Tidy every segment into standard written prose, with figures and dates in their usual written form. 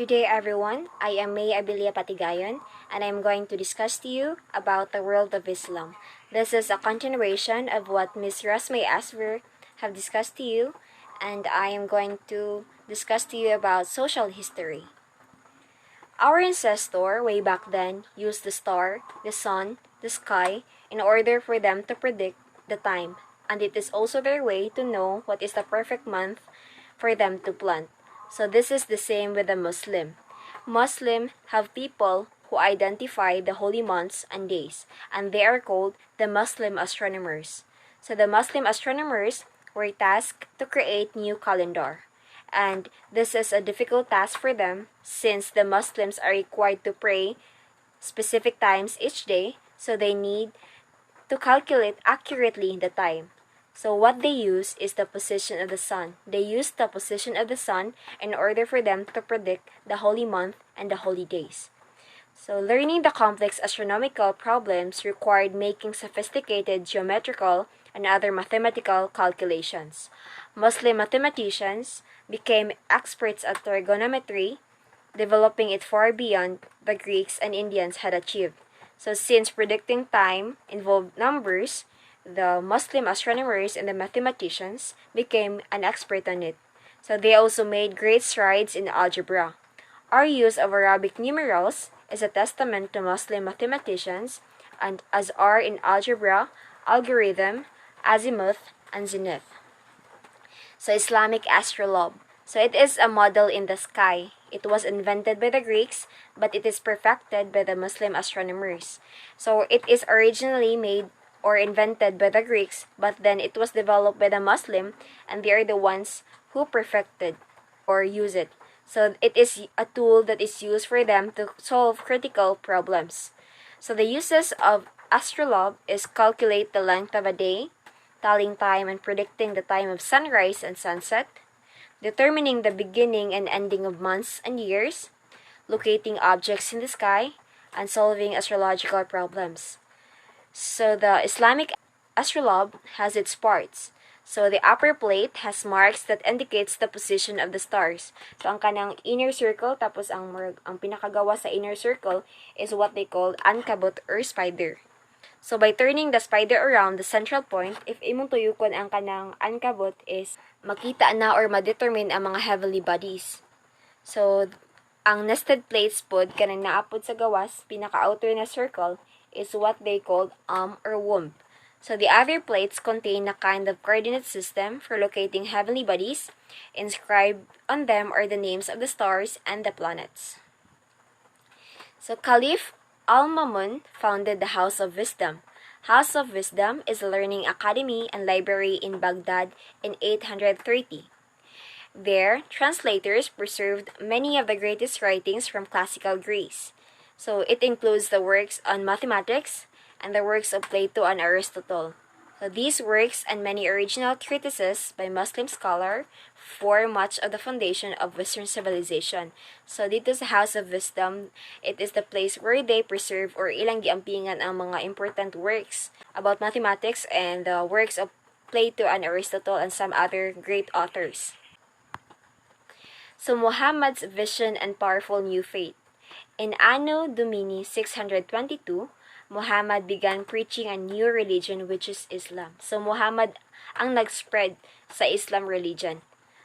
Good day everyone, I am May Abilia Patigayon and I am going to discuss to you about the world of Islam. This is a continuation of what Ms. Rasmay Asver have discussed to you, and I am going to discuss to you about social history. Our ancestor way back then used the star, the sun, the sky in order for them to predict the time, and it is also their way to know what is the perfect month for them to plant. So this is the same with the Muslim. Muslim have people who identify the holy months and days, and they are called the Muslim astronomers. So the Muslim astronomers were tasked to create new calendar. And this is a difficult task for them since the Muslims are required to pray specific times each day, so they need to calculate accurately the time. So what they use is the position of the sun. They use the position of the sun in order for them to predict the holy month and the holy days. So learning the complex astronomical problems required making sophisticated geometrical and other mathematical calculations. Muslim mathematicians became experts at trigonometry, developing it far beyond the Greeks and Indians had achieved. So since predicting time involved numbers, the Muslim astronomers and the mathematicians became an expert on it. So they also made great strides in algebra. Our use of Arabic numerals is a testament to Muslim mathematicians, and as are in algebra, algorithm, azimuth, and zenith. So Islamic astrolabe. So it is a model in the sky. It was invented by the Greeks, but it is perfected by the Muslim astronomers. So it is originally made or invented by the Greeks, but then it was developed by the Muslim, and they are the ones who perfected or use it. So it is a tool that is used for them to solve critical problems. So the uses of astrolabe is calculate the length of a day, telling time and predicting the time of sunrise and sunset, determining the beginning and ending of months and years, locating objects in the sky, and solving astrological problems. So the Islamic astrolabe has its parts. So the upper plate has marks that indicates the position of the stars. So ang kanang inner circle, tapos ang pinakagawa sa inner circle is what they call ankabut or spider. So by turning the spider around the central point, if imong tuyukon ang kanang ankabut is makita na or ma-determine ang mga heavenly bodies. So ang nested plates pod kanang naapod sa gawas, pinaka-outer na circle is what they called or womb. So the other plates contain a kind of coordinate system for locating heavenly bodies. Inscribed on them are the names of the stars and the planets. So Caliph Al-Mamun founded the House of Wisdom. House of Wisdom is a learning academy and library in Baghdad in 830. There, translators preserved many of the greatest writings from classical Greece. So it includes the works on mathematics and the works of Plato and Aristotle. So these works and many original treatises by Muslim scholar form much of the foundation of Western civilization. So dito sa House of Wisdom, it is the place where they preserve or ilang giampingan ang mga important works about mathematics and the works of Plato and Aristotle and some other great authors. So Muhammad's vision and powerful new faith. In Anno Domini 622, Muhammad began preaching a new religion which is Islam. So Muhammad ang nag-spread sa Islam religion.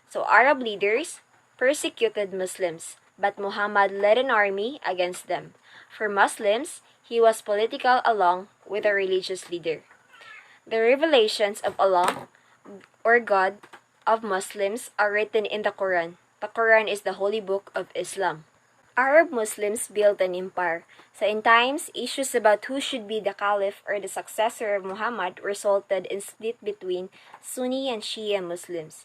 So Arab leaders persecuted Muslims, but Muhammad led an army against them. For Muslims, he was political along with a religious leader. The revelations of Allah or God of Muslims are written in the Quran. The Quran is the holy book of Islam. Arab Muslims built an empire. So in times, issues about who should be the caliph or the successor of Muhammad resulted in split between Sunni and Shia Muslims.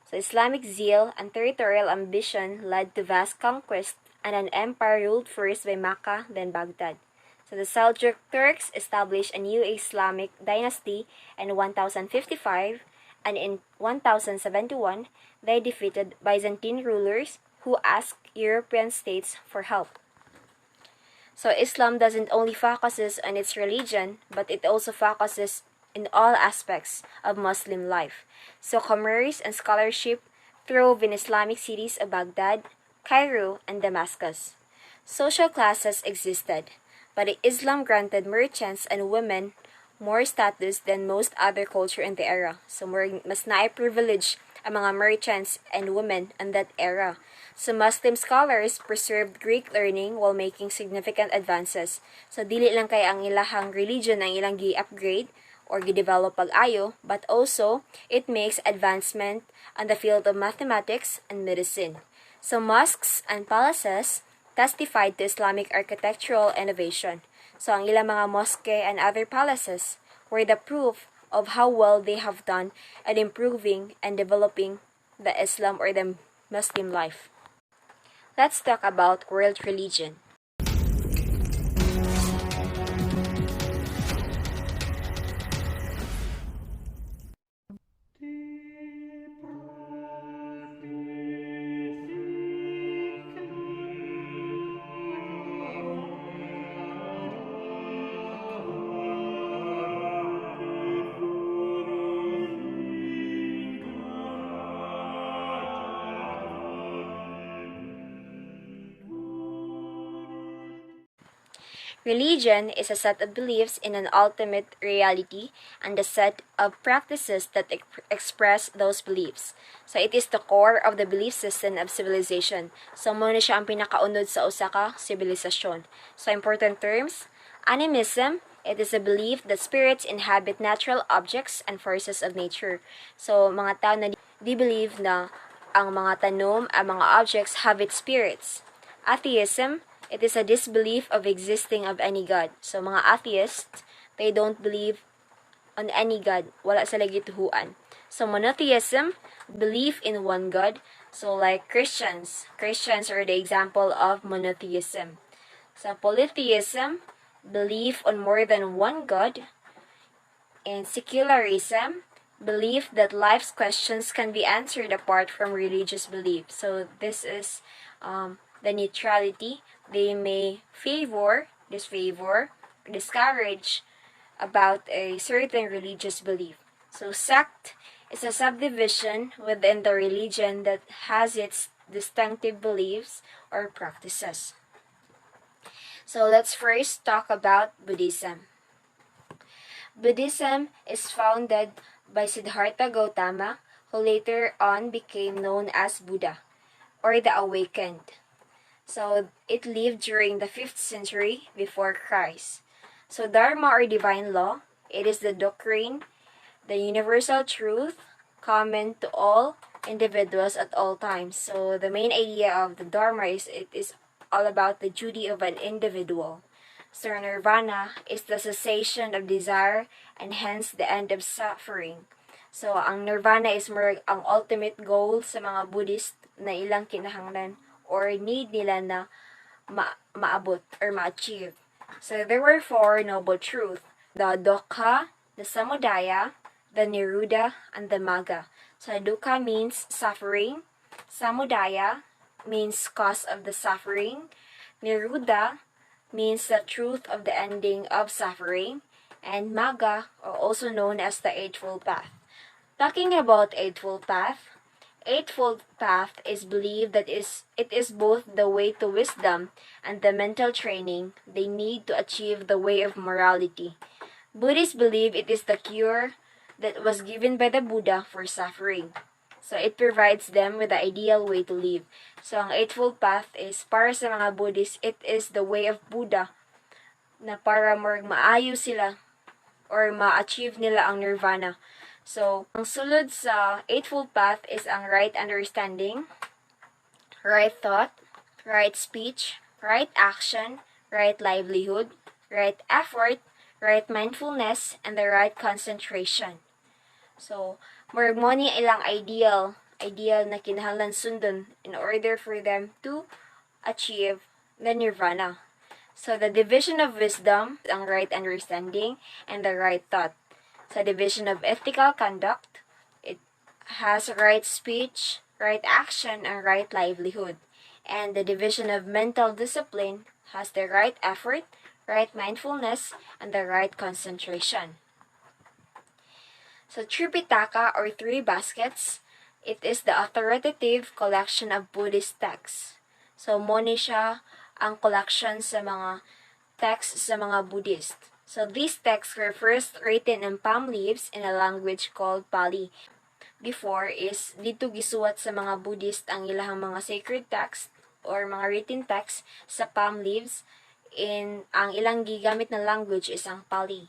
So Islamic zeal and territorial ambition led to vast conquest and an empire ruled first by Makkah, then Baghdad. So the Seljuk Turks established a new Islamic dynasty in 1055, and in 1071, they defeated Byzantine rulers who asked European states for help. So Islam doesn't only focuses on its religion, but it also focuses in all aspects of Muslim life. So commerce and scholarship throve in Islamic cities of Baghdad, Cairo, and Damascus. Social classes existed, but Islam granted merchants and women more status than most other culture in the era. So mas na-privilege ang mga merchants and women in that era. So Muslim scholars preserved Greek learning while making significant advances. So dili lang kay ang ilahang religion ang ilang gi-upgrade or gi-develop pag-ayo, but also it makes advancement on the field of mathematics and medicine. So mosques and palaces testified to Islamic architectural innovation. So ang ilang mga mosque and other palaces were the proof of how well they have done at improving and developing the Islam or the Muslim life. Let's talk about world religion. Religion is a set of beliefs in an ultimate reality and a set of practices that express those beliefs. So it is the core of the belief system of civilization. So muna siya ang pinakaunod sa usa ka sibilisasyon. So important terms, animism, it is a belief that spirits inhabit natural objects and forces of nature. So mga tao na di believe na ang mga tanom, ang mga objects have its spirits. Atheism, it is a disbelief of existing of any God. So, mga atheists, they don't believe on any God. Wala sila gituhuan. So, monotheism, belief in one God. So, like Christians. Christians are the example of monotheism. So, polytheism, belief on more than one God. And secularism, belief that life's questions can be answered apart from religious belief. So, this is the neutrality. They may favor, disfavor, discourage about a certain religious belief. So sect is a subdivision within the religion that has its distinctive beliefs or practices. So let's first talk about Buddhism. Buddhism is founded by Siddhartha Gautama, who later on became known as Buddha, or the Awakened. So, it lived during the 5th century before Christ. So, Dharma or divine law, it is the doctrine, the universal truth, common to all individuals at all times. So, the main idea of the Dharma is it is all about the duty of an individual. So, Nirvana is the cessation of desire and hence the end of suffering. So, ang Nirvana is more ang ultimate goal sa mga Buddhist na ilang kinahanglan or need nila na maabot or ma-achieve. So there were 4 noble truths: the dukkha, the samudaya, the niruddha, and the magga. So dukkha means suffering, samudaya means cause of the suffering, niruddha means the truth of the ending of suffering, and magga, also known as the Eightfold Path. Talking about Eightfold Path, Eightfold Path is believed that it is both the way to wisdom and the mental training they need to achieve the way of morality. Buddhists believe it is the cure that was given by the Buddha for suffering. So it provides them with the ideal way to live. So ang Eightfold Path is para sa mga Buddhists, it is the way of Buddha na para maayo sila or ma-achieve nila ang nirvana. So, ang sulod sa Eightfold Path is ang right understanding, right thought, right speech, right action, right livelihood, right effort, right mindfulness, and the right concentration. So, murag mo ni ilang ideal na kinahanglan sundon in order for them to achieve the nirvana. So the division of wisdom, ang right understanding, and the right thought. Sa division of ethical conduct, it has right speech, right action, and right livelihood. And the division of mental discipline has the right effort, right mindfulness, and the right concentration. So Tripitaka, or Three Baskets, it is the authoritative collection of Buddhist texts. So mo ni siya ang collection sa mga texts sa mga Buddhist. So these texts were first written in palm leaves in a language called Pali. Before is dito gisuwat sa mga Buddhist ang ilahang mga sacred text or mga written text sa palm leaves, in ang ilang gigamit na language is ang Pali.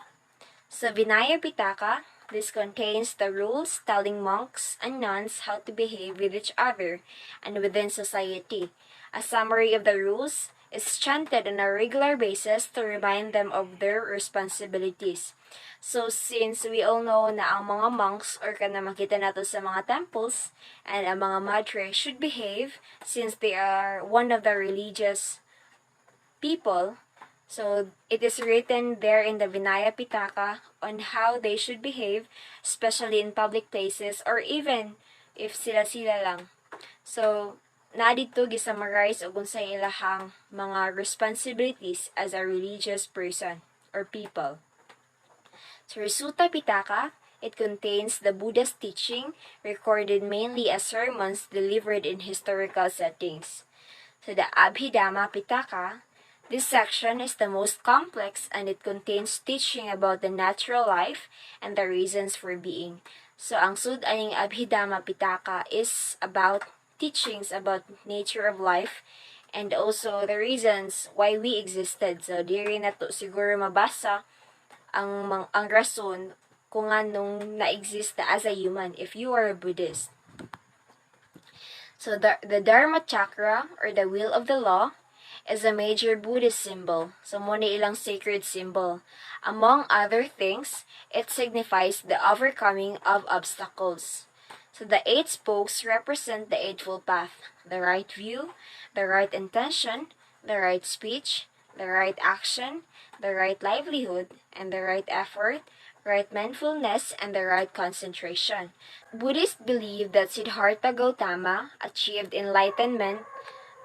Sa Vinaya Pitaka, this contains the rules telling monks and nuns how to behave with each other and within society. A summary of the rules is chanted on a regular basis to remind them of their responsibilities. So since we all know na ang mga monks or kana makita nato sa mga temples and ang mga madre should behave since they are one of the religious people, so it is written there in the Vinaya Pitaka on how they should behave, especially in public places or even if sila-sila lang. So nadito gisummarize og unsay ilahang mga responsibilities as a religious person or people. So Sutta Pitaka, it contains the Buddha's teaching recorded mainly as sermons delivered in historical settings. So the Abhidhamma Pitaka, this section is the most complex and it contains teaching about the natural life and the reasons for being. So ang sud-aning Abhidhamma Pitaka is about teachings about nature of life and also the reasons why we existed. So diri na to siguro mabasa ang rason kung anong na-exist as a human if you are a Buddhist. So the Dharma Chakra, or the wheel of the law, is a major Buddhist symbol. So mo ni ilang sacred symbol. Among other things, it signifies the overcoming of obstacles. So the 8 spokes represent the Eightfold Path: the right view, the right intention, the right speech, the right action, the right livelihood, and the right effort, right mindfulness, and the right concentration. Buddhists believe that Siddhartha Gautama achieved enlightenment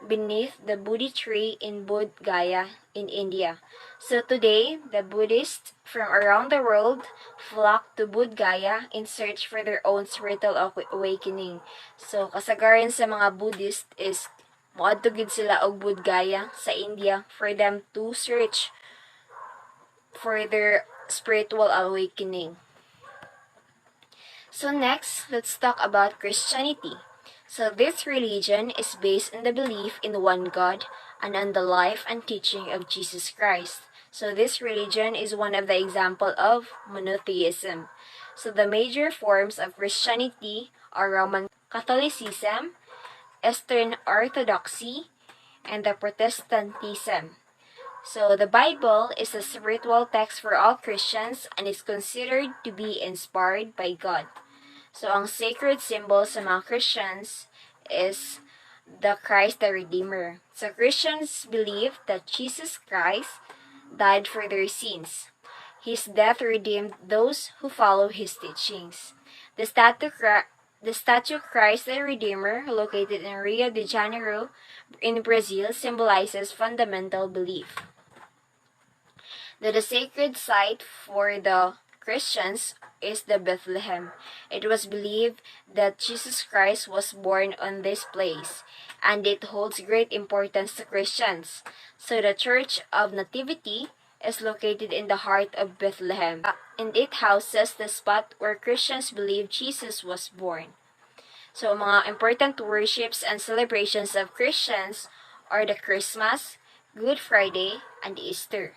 beneath the Bodhi tree in Bodh Gaya in India. So today, the Buddhists from around the world flock to Bodh Gaya in search for their own spiritual awakening. So kasagaran sa mga Buddhist is moadto gid sila og Bodh Gaya sa India for them to search for their spiritual awakening. So next, let's talk about Christianity. So this religion is based on the belief in one God and on the life and teaching of Jesus Christ. So this religion is one of the example of monotheism. So the major forms of Christianity are Roman Catholicism, Eastern Orthodoxy, and the Protestantism. So the Bible is a spiritual text for all Christians and is considered to be inspired by God. So ang sacred symbol sa mga Christians is the Christ the Redeemer. So Christians believe that Jesus Christ died for their sins. His death redeemed those who follow his teachings. The statue Christ the Redeemer, located in Rio de Janeiro in Brazil, symbolizes fundamental belief. The sacred site for the Christians is the Bethlehem. It was believed that Jesus Christ was born on this place, and it holds great importance to Christians. So the Church of Nativity is located in the heart of Bethlehem, and it houses the spot where Christians believe Jesus was born. So mga important worships and celebrations of Christians are the Christmas, Good Friday, and Easter.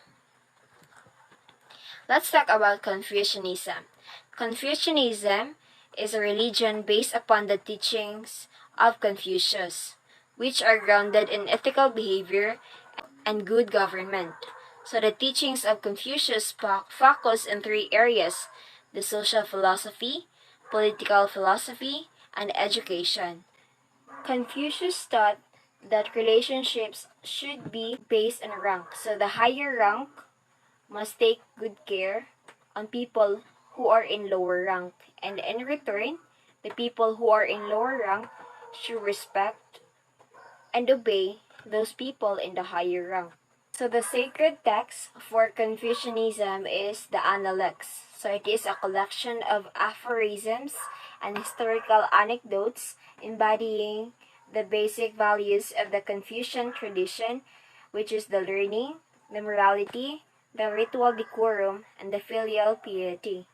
Let's talk about Confucianism. Confucianism is a religion based upon the teachings of Confucius, which are grounded in ethical behavior and good government. So the teachings of Confucius focus in 3 areas: the social philosophy, political philosophy, and education. Confucius taught that relationships should be based on rank. So the higher rank must take good care on people who are in lower rank. And in return, the people who are in lower rank should respect and obey those people in the higher rank. So the sacred text for Confucianism is the Analects. So it is a collection of aphorisms and historical anecdotes embodying the basic values of the Confucian tradition, which is the learning, the morality, the ritual decorum, and the filial piety.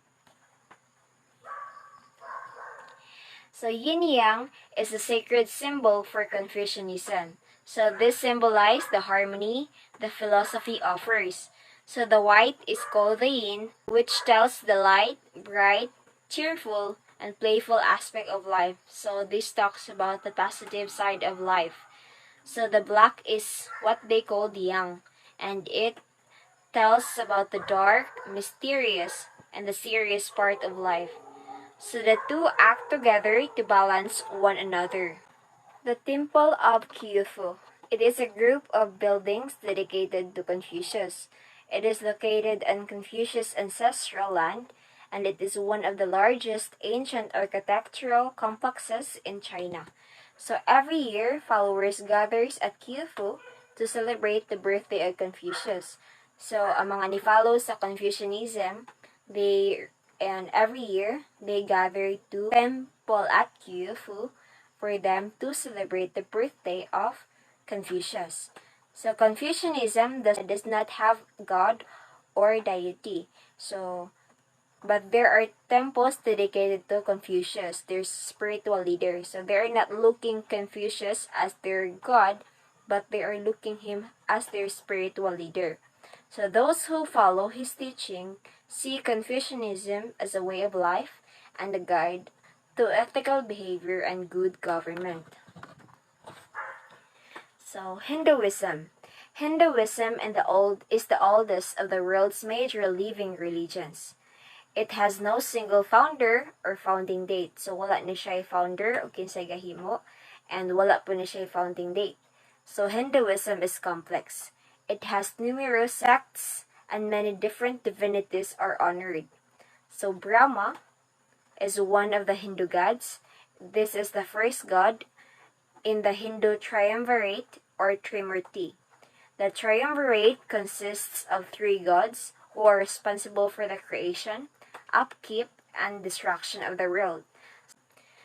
So yin yang is a sacred symbol for Confucianism. So this symbolizes the harmony the philosophy offers. So the white is called the yin, which tells the light, bright, cheerful, and playful aspect of life. So this talks about the positive side of life. So the black is what they call the yang, and it tells about the dark, mysterious, and the serious part of life. So the two act together to balance one another. The Temple of Khufu. It is a group of buildings dedicated to Confucius. It is located on Confucius' ancestral land, and it is one of the largest ancient architectural complexes in China. So every year, followers gathers at Khufu to celebrate the birthday of Confucius. So ang mga ni-follow sa Confucianism, and every year they gather to temple at Khufu for them to celebrate the birthday of Confucius. So Confucianism does not have God or deity. But there are temples dedicated to Confucius, their spiritual leader. So they are not looking Confucius as their God, but they are looking him as their spiritual leader. So those who follow his teaching see Confucianism as a way of life and a guide to ethical behavior and good government. So Hinduism. Hinduism is the oldest of the world's major living religions. It has no single founder or founding date. So wala ni siya founder o kinsay gahimo, and wala po ni siya founding date. So Hinduism is complex. It has numerous sects and many different divinities are honored. So Brahma is one of the Hindu gods. This is the first god in the Hindu triumvirate or Trimurti. The triumvirate consists of three gods who are responsible for the creation, upkeep, and destruction of the world.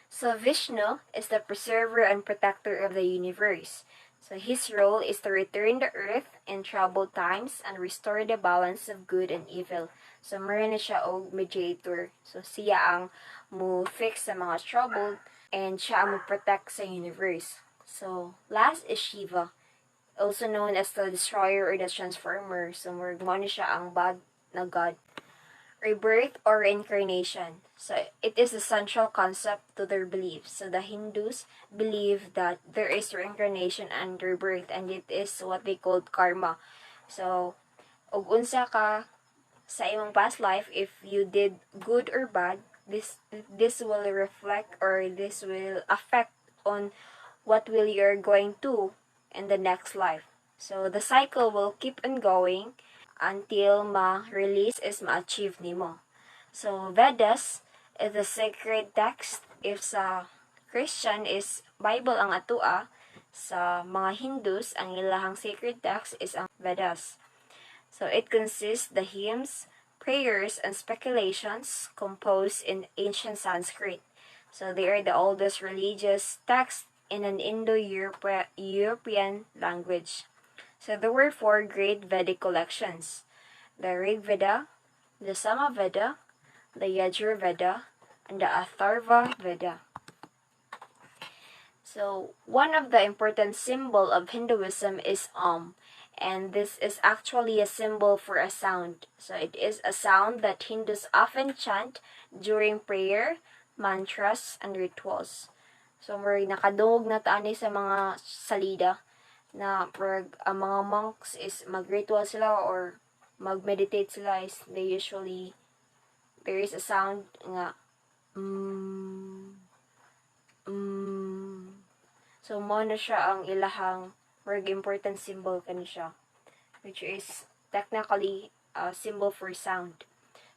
So Vishnu is the preserver and protector of the universe. So his role is to return the earth in troubled times and restore the balance of good and evil. So meron na siya og mediator. So siya ang mo fix sa mga troubled and siya ang mo protect sa universe. So last is Shiva, also known as the destroyer or the transformer. So mo na siya ang bad na god. Rebirth or reincarnation. So it is a central concept to their beliefs. So the Hindus believe that there is reincarnation and rebirth, and it is what they call karma. So ug unsa ka sa imong past life, if you did good or bad, this will reflect or this will affect on what will you're going to in the next life. So the cycle will keep on going until ma-release is ma-achieve nimo. So Vedas is the sacred text. If sa Christian is Bible ang atua, sa mga Hindus ang ilahang sacred text is ang Vedas. So it consists the hymns, prayers, and speculations composed in ancient Sanskrit. So they are the oldest religious text in an Indo-European language. So there were four great Vedic collections: the Rig Veda, the Samaveda, the Yajur Veda, and the Atharva Veda. So one of the important symbol of Hinduism is and this is actually a symbol for a sound. So it is a sound that Hindus often chant during prayer, mantras, and rituals. So may nakadungog na taani sa mga salida na ang mga monks is mag-ritual sila or mag-meditate sila, is they usually there is a sound nga So mao na siya ang ilahang very important symbol kani siya, which is technically a symbol for sound.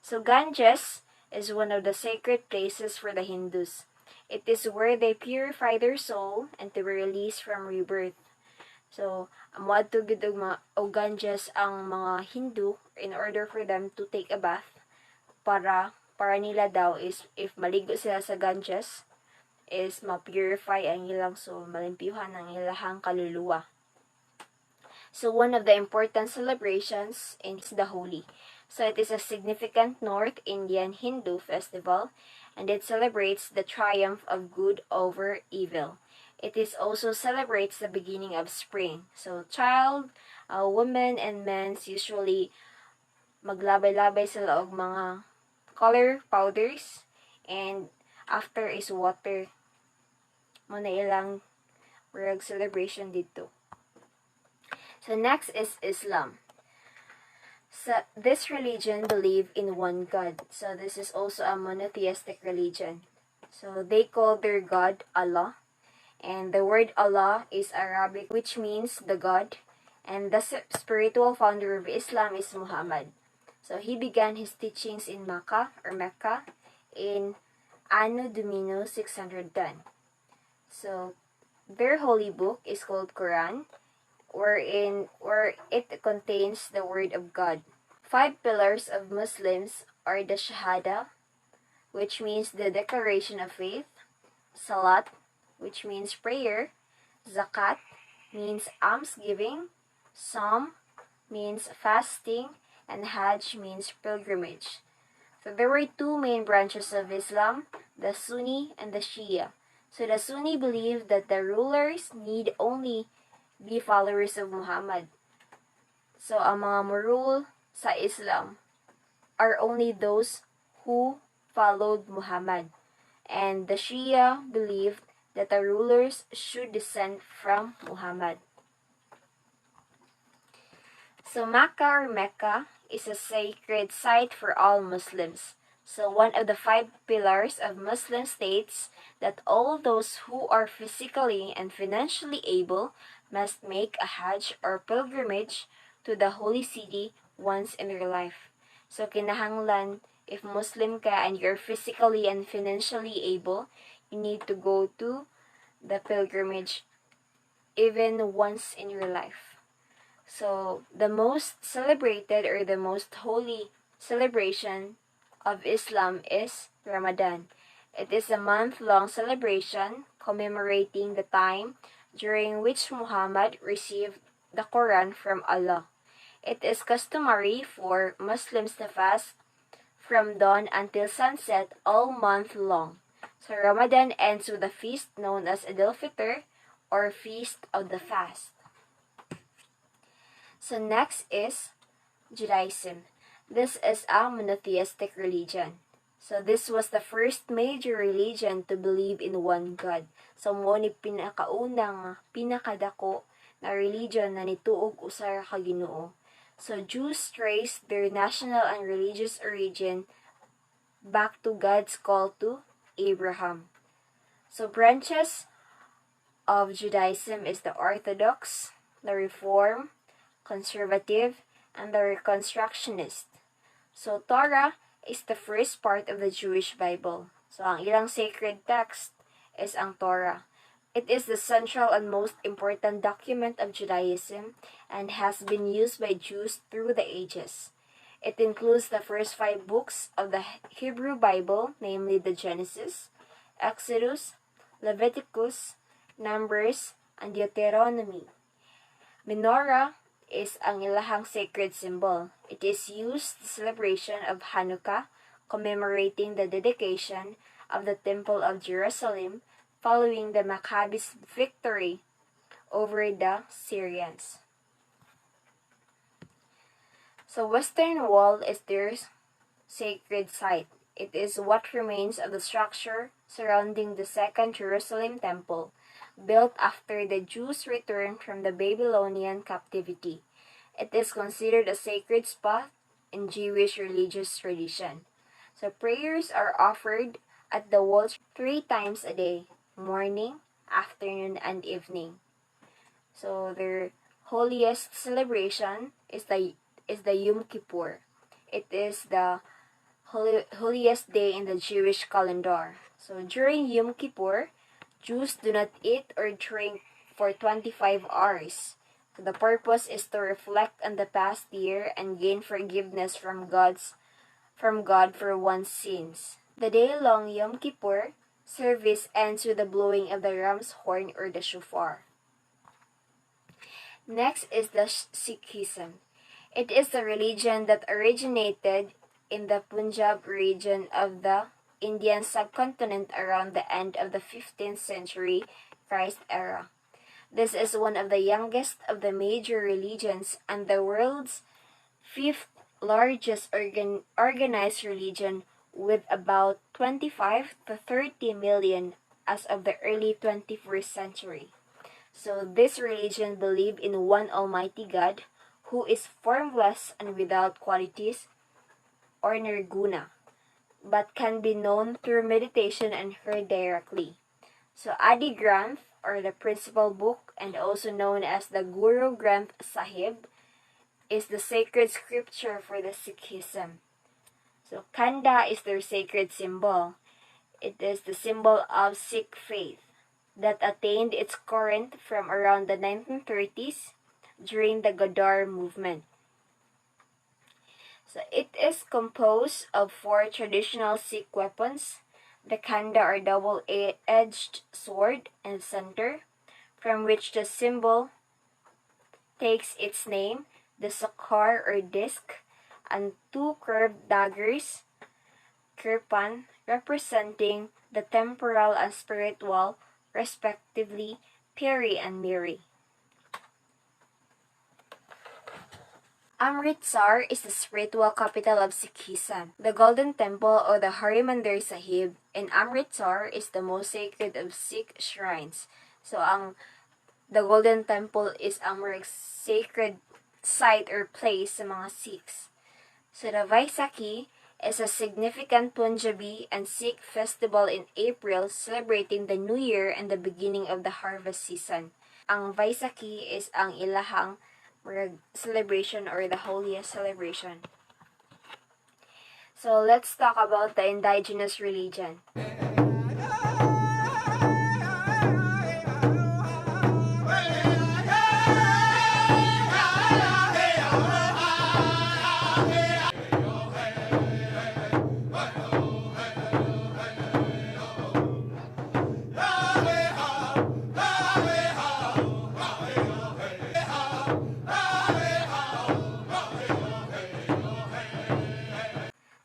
So Ganges is one of the sacred places for the Hindus. It is where they purify their soul and to be released from rebirth. So, moadto gid og Ganges ang mga Hindu in order for them to take a bath para nila daw is if maligo sila sa Ganges is ma-purify ang ilang soul, malimpyuhan ang ilang kaluluwa. So one of the important celebrations is the Holi. So it is a significant North Indian Hindu festival, and it celebrates the triumph of good over evil. It is also celebrates the beginning of spring. So women and men usually maglabay-labay sila og mga color powders, and after is water. Mo na ilang celebration dito. So next is Islam. So this religion believe in one God. So this is also a monotheistic religion. So they call their God Allah. And the word Allah is Arabic, which means the God. And the spiritual founder of Islam is Muhammad. So he began his teachings in Mecca in Anno Domini 610. So their holy book is called Quran, where it contains the word of God. 5 pillars of Muslims are the Shahada, which means the declaration of faith, Salat, which means prayer, Zakat means almsgiving, Psalm means fasting, and Hajj means pilgrimage. So there were 2 main branches of Islam, the Sunni and the Shia. So the Sunni believe that the rulers need only be followers of Muhammad. So ang mga murul sa Islam are only those who followed Muhammad. And the Shia believed that the rulers should descend from Muhammad. So Mecca is a sacred site for all Muslims. So one of the 5 pillars of Muslim states that all those who are physically and financially able must make a Hajj or pilgrimage to the holy city once in their life. So kinahanglan, if Muslim ka and you're physically and financially able, you need to go to the pilgrimage even once in your life. So the most celebrated or the most holy celebration of Islam is Ramadan. It is a month-long celebration commemorating the time during which Muhammad received the Quran from Allah. It is customary for Muslims to fast from dawn until sunset all month long. So Ramadan ends with a feast known as Eid al-Fitr or Feast of the Fast. So next is Judaism. This is a monotheistic religion. So this was the first major religion to believe in one God. So mo ni pinakaunang pinakadako na religion na nituog usara ka Ginoo. So Jews trace their national and religious origin back to God's call to Abraham. So branches of Judaism is the Orthodox, the Reform, Conservative, and the Reconstructionist. So Torah is the first part of the Jewish Bible. So ang ilang sacred text is ang Torah. It is the central and most important document of Judaism and has been used by Jews through the ages. It includes the first 5 books of the Hebrew Bible, namely the Genesis, Exodus, Leviticus, Numbers, and Deuteronomy. Menorah is ang ilahang sacred symbol. It is used in celebration of Hanukkah, commemorating the dedication of the Temple of Jerusalem following the Maccabees' victory over the Syrians. So Western Wall is their sacred site. It is what remains of the structure surrounding the Second Jerusalem Temple, built after the Jews returned from the Babylonian captivity. It is considered a sacred spot in Jewish religious tradition. So prayers are offered at the wall 3 times a day, morning, afternoon, and evening. So their holiest celebration is the Yom Kippur. It is the holiest day in the Jewish calendar. So during Yom Kippur, Jews do not eat or drink for 25 hours. So the purpose is to reflect on the past year and gain forgiveness from God for one's sins. The day-long Yom Kippur service ends with the blowing of the ram's horn or the shofar. Next is the Sikhism. It is a religion that originated in the Punjab region of the Indian subcontinent around the end of the 15th century Christ era. This is one of the youngest of the major religions and the world's fifth largest organized religion, with about 25 to 30 million as of the early 21st century. So this religion believed in one Almighty God who is formless and without qualities or nirguna, but can be known through meditation and heard directly. So Adi Granth, or the principal book, and also known as the Guru Granth Sahib, is the sacred scripture for the Sikhism. So Khanda is their sacred symbol. It is the symbol of Sikh faith that attained its current from around the 1930s during the Gadar movement. So it is composed of 4 traditional Sikh weapons, the khanda or double-edged sword in the center, from which the symbol takes its name, the sakar or disc, and 2 curved daggers, kirpan, representing the temporal and spiritual, respectively, Piri and Miri. Amritsar is the spiritual capital of Sikhism. The Golden Temple or the Harimandir Sahib in Amritsar is the most sacred of Sikh shrines. So the Golden Temple is ang sacred site or place sa mga Sikhs. So the Vaisakhi is a significant Punjabi and Sikh festival in April celebrating the New Year and the beginning of the harvest season. Ang Vaisakhi is ang ilahang celebration or the holiest celebration. So let's talk about the indigenous religion.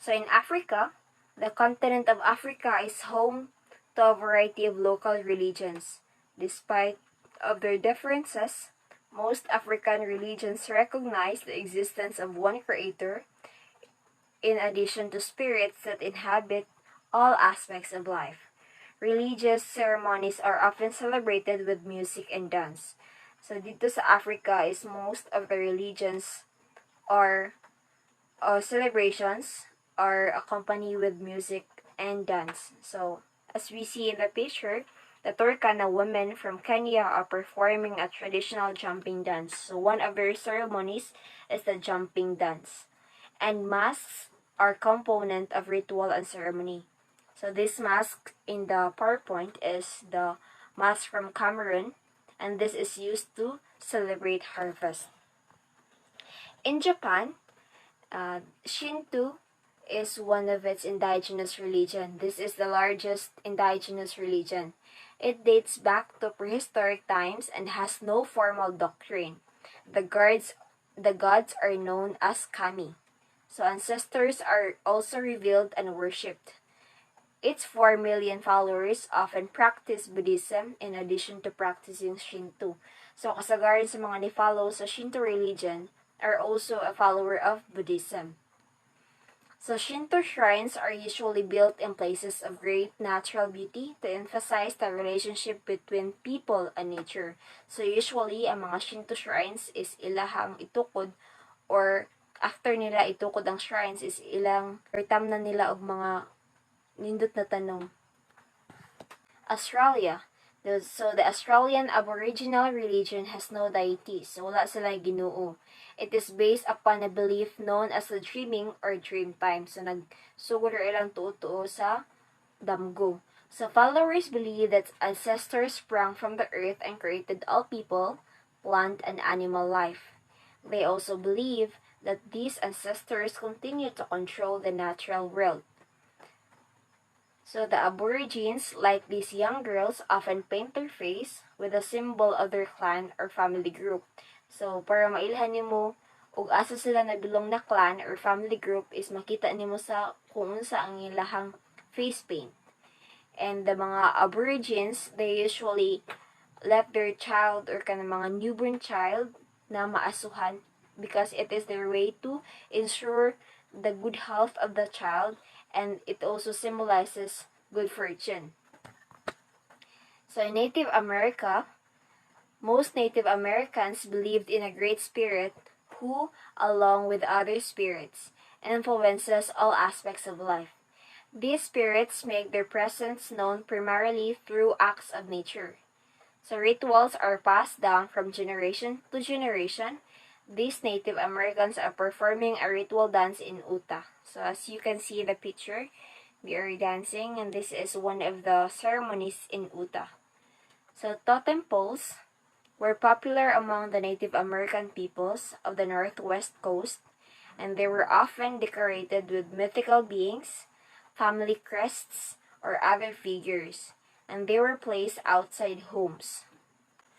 So in Africa, the continent of Africa is home to a variety of local religions. Despite of their differences, most African religions recognize the existence of one creator in addition to spirits that inhabit all aspects of life. Religious ceremonies are often celebrated with music and dance. So dito sa Africa is most of the religions or celebrations are accompanied with music and dance. So, as we see in the picture, the Turkana women from Kenya are performing a traditional jumping dance. So, one of their ceremonies is the jumping dance. And masks are component of ritual and ceremony. So, this mask in the PowerPoint is the mask from Cameroon, and this is used to celebrate harvest. In Japan, Shinto is one of its indigenous religion. This is the largest indigenous religion. It dates back to prehistoric times and has no formal doctrine. The gods are known as kami. So ancestors are also revealed and worshipped. Its 4 million followers often practice Buddhism in addition to practicing Shinto. So kasagaran sa mga ni-follow sa Shinto religion are also a follower of Buddhism. So Shinto shrines are usually built in places of great natural beauty to emphasize the relationship between people and nature. So usually, ang mga Shinto shrines is ilahang itukod or after nila itukod ang shrines is ilang tamnan nila og mga nindot na tanong. Australia. So the Australian Aboriginal religion has no deities. So wala sila Ginoo. It is based upon a belief known as the dreaming or dream time. So nagsugod ilang tuo sa damgo. So followers believe that ancestors sprang from the earth and created all people, plant, and animal life. They also believe that these ancestors continue to control the natural world. So the Aborigines, like these young girls, often paint their face with a symbol of their clan or family group. So para mailhan nimo ug asa sila nagdulong na clan or family group is makita nimo sa kung unsa ang ilahang face paint. And the mga Aborigines, they usually let their child or kanang mga newborn child na maasuhan because it is their way to ensure the good health of the child, and it also symbolizes good fortune. So in Native America, most Native Americans believed in a great spirit who, along with other spirits, influences all aspects of life. These spirits make their presence known primarily through acts of nature. So rituals are passed down from generation to generation. These Native Americans are performing a ritual dance in Utah. So as you can see the picture, we are dancing, and this is one of the ceremonies in Utah. So totem poles were popular among the Native American peoples of the northwest coast, and they were often decorated with mythical beings, family crests, or other figures, and they were placed outside homes.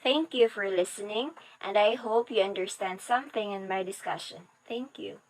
Thank you for listening, and I hope you understand something in my discussion. Thank you.